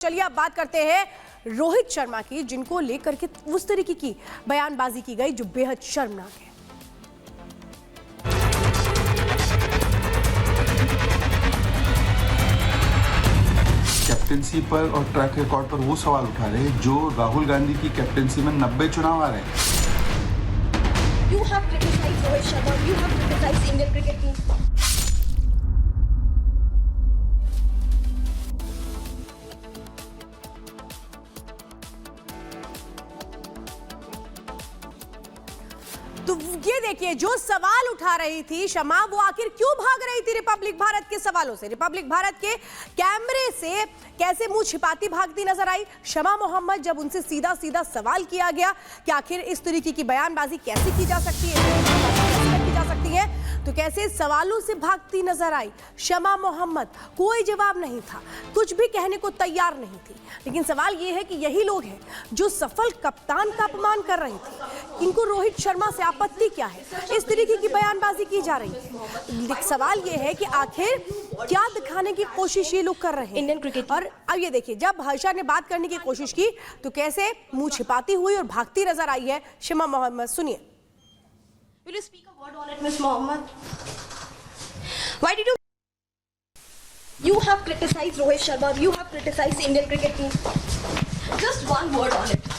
चलिए अब बात करते हैं रोहित शर्मा की, जिनको लेकर के उस तरीके की बयानबाजी की गई जो बेहद शर्मनाक है। कैप्टेंसी पर और ट्रैक रिकॉर्ड पर वो सवाल उठा रहे हैं जो राहुल गांधी की कैप्टेंसी में 90 चुनाव आ रहे हैं। You have criticized Rohit Sharma. You have criticized Indian cricket team. तो ये देखिए, जो सवाल उठा रही थी शमा, वो आखिर क्यों भाग रही थी रिपब्लिक भारत के सवालों से। रिपब्लिक भारत के कैमरे से कैसे मुंह छिपाती भागती नजर आई शमा मोहम्मद, जब उनसे सीधा सीधा सवाल किया गया कि आखिर इस तरीके की बयानबाजी कैसे की जा सकती है, तो कैसे सवालों से भागती नजर आई शमा मोहम्मद। कोई जवाब नहीं था, कुछ भी कहने को तैयार नहीं थी। लेकिन सवाल यह है कि यही लोग हैं जो सफल कप्तान का अपमान कर रहे थे। इनको रोहित शर्मा से आपत्ति क्या है, इस तरीके की बयानबाजी की जा रही है। सवाल यह है कि आखिर क्या दिखाने की कोशिश ये लोग कर रहे हैं इंडियन क्रिकेट। और अब ये देखिए, जब हर्षा ने बात करने की कोशिश की तो कैसे मुंह छिपाती हुई और भागती नजर आई है शमा मोहम्मद। सुनिए। Will you speak a word on it, Miss Mohammed? Why did you? You have criticized Rohit Sharma. You have criticized Indian cricket team. Just one word on it.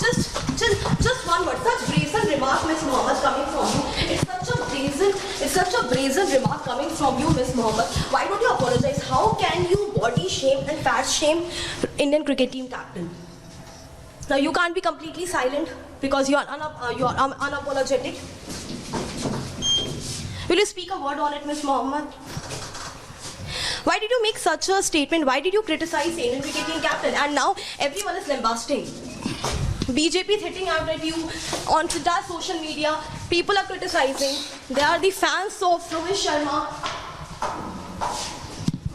Just one word. Such brazen remark, Miss Mohammed, coming from you. It's such a brazen remark coming from you, Miss Mohammed. Why don't you apologize? How can you body shame and fat shame Indian cricket team captain? Now you can't be completely silent because you are unapologetic. Will you speak a word on it, Miss Mohammed? Why did you make such a statement? Why did you criticize Indian cricket team captain? And now everyone is lambasting. BJP is hitting out at you on entire social media. People are criticizing. They are the fans of Rohit Sharma.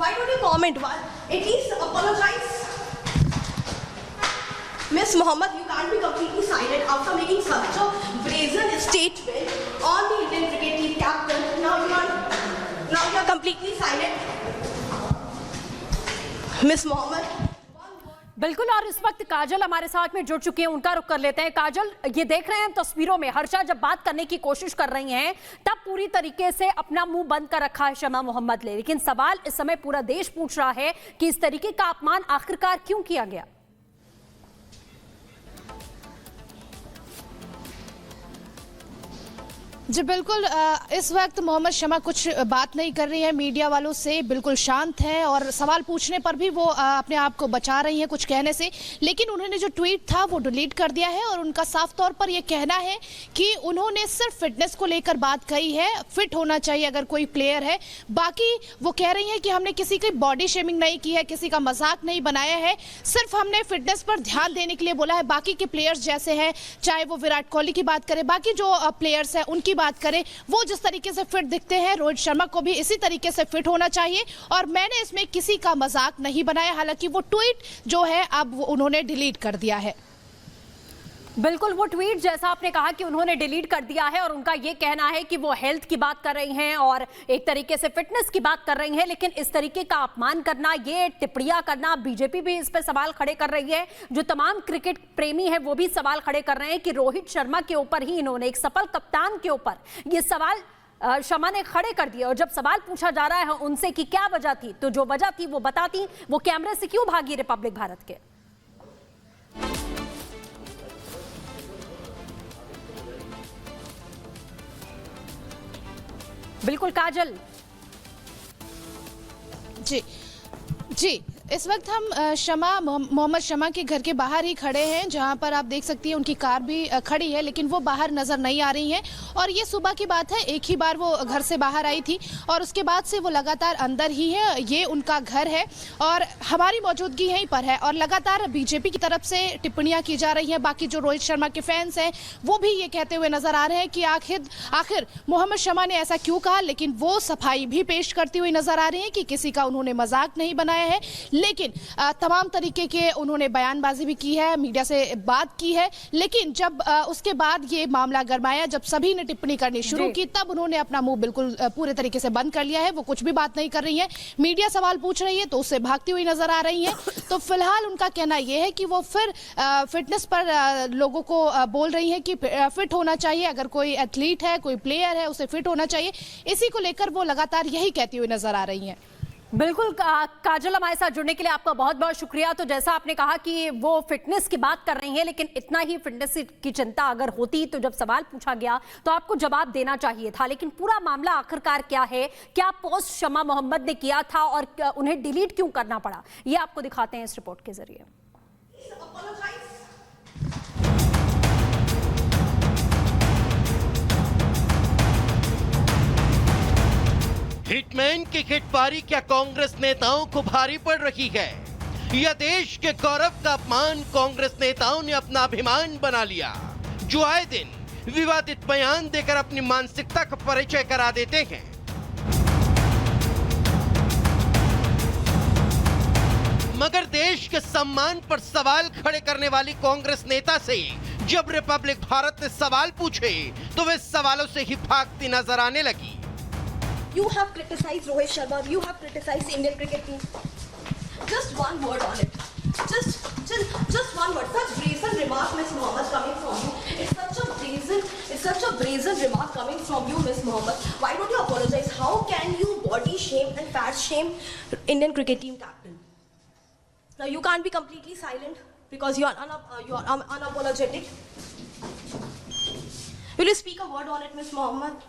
Why don't you comment? Why? At least apologize. Miss Mohammed, you can't be completely silent after making such a brazen statement on the Indian cricket team captain. Now you are completely silent. Miss Mohammed. बिल्कुल। और इस वक्त काजल हमारे साथ में जुड़ चुके हैं, उनका रुख कर लेते हैं। काजल, ये देख रहे हैं हम तस्वीरों में, हर्षा जब बात करने की कोशिश कर रही हैं तब पूरी तरीके से अपना मुंह बंद कर रखा है शमा मोहम्मद ने। लेकिन सवाल इस समय पूरा देश पूछ रहा है कि इस तरीके का अपमान आखिरकार क्यों किया गया। जी बिल्कुल, इस वक्त मोहम्मद शमा कुछ बात नहीं कर रही है मीडिया वालों से, बिल्कुल शांत है और सवाल पूछने पर भी वो अपने आप को बचा रही है कुछ कहने से। लेकिन उन्होंने जो ट्वीट था वो डिलीट कर दिया है और उनका साफ तौर पर ये कहना है कि उन्होंने सिर्फ फिटनेस को लेकर बात कही है, फिट होना चाहिए अगर कोई प्लेयर है। बाकी वो कह रही है कि हमने किसी की बॉडी शेमिंग नहीं की है, किसी का मजाक नहीं बनाया है, सिर्फ हमने फिटनेस पर ध्यान देने के लिए बोला है। बाकी के प्लेयर्स जैसे हैं, चाहे वो विराट कोहली की बात करें, बाकी जो प्लेयर्स हैं उनकी बात करें, वो जिस तरीके से फिट दिखते हैं, रोहित शर्मा को भी इसी तरीके से फिट होना चाहिए। और मैंने इसमें किसी का मजाक नहीं बनाया। हालांकि वो ट्वीट जो है अब उन्होंने डिलीट कर दिया है। बिल्कुल, वो ट्वीट जैसा आपने कहा कि उन्होंने डिलीट कर दिया है और उनका ये कहना है कि वो हेल्थ की बात कर रही हैं और एक तरीके से फिटनेस की बात कर रही हैं। लेकिन इस तरीके का अपमान करना, ये टिप्पणियां करना, बीजेपी भी इस पे सवाल खड़े कर रही है। जो तमाम क्रिकेट प्रेमी हैं वो भी सवाल खड़े कर रहे हैं कि रोहित शर्मा के ऊपर ही इन्होंने, एक सफल कप्तान के ऊपर ये सवाल शमा ने खड़े कर दिए। और जब सवाल पूछा जा रहा है उनसे कि क्या वजह थी, तो जो वजह थी वो बताती, वो कैमरे से क्यों भागी रिपब्लिक भारत के। बिल्कुल काजल। जी इस वक्त हम मोहम्मद शमा के घर के बाहर ही खड़े हैं, जहां पर आप देख सकती हैं उनकी कार भी खड़ी है, लेकिन वो बाहर नजर नहीं आ रही हैं। और ये सुबह की बात है, एक ही बार वो घर से बाहर आई थी और उसके बाद से वो लगातार अंदर ही है। ये उनका घर है और हमारी मौजूदगी यहीं पर है। और लगातार बीजेपी की तरफ से टिप्पणियां की जा रही हैं। बाकी जो रोहित शर्मा के फैंस हैं वो भी ये कहते हुए नजर आ रहे हैं कि आखिर मोहम्मद शमा ने ऐसा क्यों कहा। लेकिन वो सफाई भी पेश करती हुई नजर आ रही है कि किसी का उन्होंने मजाक नहीं बनाया है। लेकिन तमाम तरीके के उन्होंने बयानबाजी भी की है, मीडिया से बात की है, लेकिन जब उसके बाद ये मामला गरमाया, जब सभी ने टिप्पणी करनी शुरू की, तब उन्होंने अपना मुंह बिल्कुल पूरे तरीके से बंद कर लिया है। वो कुछ भी बात नहीं कर रही है। मीडिया सवाल पूछ रही है तो उससे भागती हुई नजर आ रही है। तो फिलहाल उनका कहना यह है कि वो फिर फिटनेस पर लोगों को बोल रही है कि फिट होना चाहिए, अगर कोई एथलीट है, कोई प्लेयर है, उसे फिट होना चाहिए। इसी को लेकर वो लगातार यही कहती हुई नजर आ रही हैं। बिल्कुल काजल, हमारे साथ जुड़ने के लिए आपका बहुत बहुत शुक्रिया। तो जैसा आपने कहा कि वो फिटनेस की बात कर रही हैं, लेकिन इतना ही फिटनेस की चिंता अगर होती तो जब सवाल पूछा गया तो आपको जवाब देना चाहिए था। लेकिन पूरा मामला आखिरकार क्या है, क्या पोस्ट शमा मोहम्मद ने किया था और उन्हें डिलीट क्यों करना पड़ा, ये आपको दिखाते हैं इस रिपोर्ट के जरिए। हिटमैन की गिरफ्तारी क्या कांग्रेस नेताओं को भारी पड़ रही है? यह देश के गौरव का अपमान कांग्रेस नेताओं ने अपना अभिमान बना लिया, जो आए दिन विवादित बयान देकर अपनी मानसिकता का परिचय करा देते हैं। मगर देश के सम्मान पर सवाल खड़े करने वाली कांग्रेस नेता से जब रिपब्लिक भारत ने सवाल पूछे तो वे सवालों से ही भागती नजर आने लगी। You have criticized Rohit Sharma. You have criticized Indian cricket team. Just one word on it. Just one word. Such brazen remark, Miss Mohammed, coming from you. It's such a brazen remark coming from you, Miss Mohammed. Why don't you apologize? How can you body shame and fat shame Indian cricket team captain? Now you can't be completely silent because you are unapologetic. Will you speak a word on it, Miss Mohammed?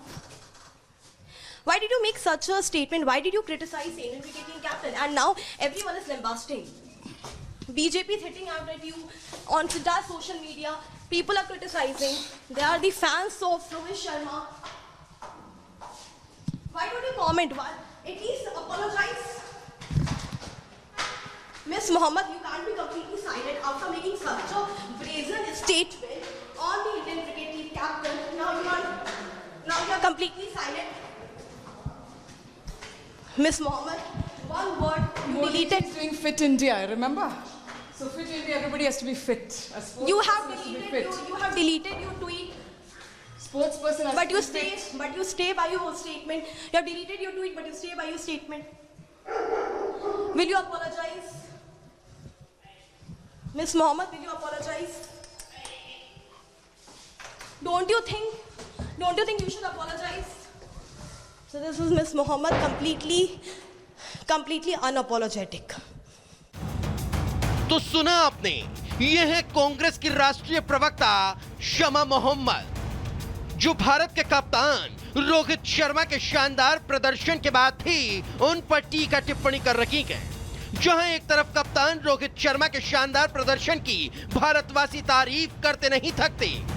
Why did you make such a statement? Why did you criticize Indian cricket team captain? And now everyone is lambasting. BJP is hitting out at you on entire social media. People are criticizing. They are the fans of Rohit Sharma. Why don't you comment? Why? At least apologize. Miss Mohammed, you can't be completely silent after making such a brazen statement on the Indian cricket team captain. Now you are completely silent. Miss Mohammed, one word, you Modi deleted. is doing Fit India, remember? So Fit India, everybody has to be fit. A sports You have person has to be deleted. fit. You have deleted your tweet. Sports person has But to you be stay. fit. But you stay by your statement. You have deleted your tweet, but you stay by your statement. Will you apologize, Miss Mohammed? Will you apologize? Don't you think you should apologize? So this is Miss Mohammed, completely unapologetic. तो सुना आपने, ये है कांग्रेस की राष्ट्रीय प्रवक्ता शमा मोहम्मद, जो भारत के कप्तान रोहित शर्मा के शानदार प्रदर्शन के बाद भी उन पर टीका टिप्पणी कर रही है। जहां एक तरफ कप्तान रोहित शर्मा के शानदार प्रदर्शन की भारतवासी तारीफ करते नहीं थकते,